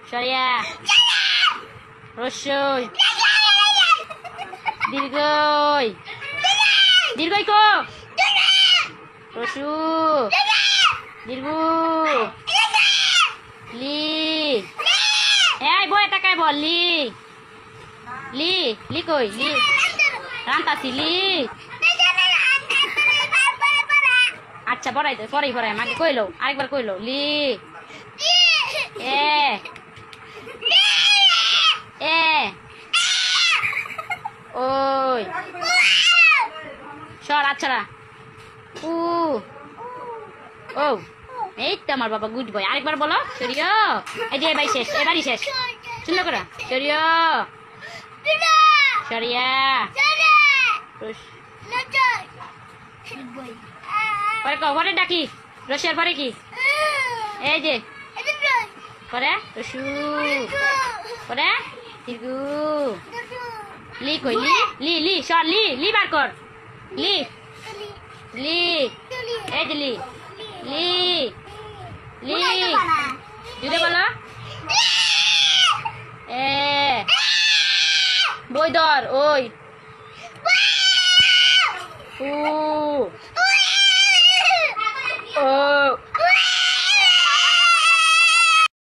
সরিয়া রস্যই দীর্ঘই দীর্ঘই কো রসু দীর্ঘ লি এই বই টাকায় বল লি লি লি কই লি রান্তাছি লি আচ্ছা পড়াই দে পরেই পড়াই আমাকে কইলো আরেকবার কইলো লি এ এ ওই সর আচ্ছা উ ও এই তো আমার বাবা গুড বয় আরেকবার বলো সরিয়া এই যে ভাই শেষ এবারই শেষ শুনলো করা সরিয়া সরিয়া পরে কো পরে ডাকি রসিয়ার পরে কি এই যে পরে রসু পরে দীর্ঘ লি কই লি লি লি সর লি লি বার কর লি লি এই যে লি লি লি জুড়ে বলো এ বই ধর ওই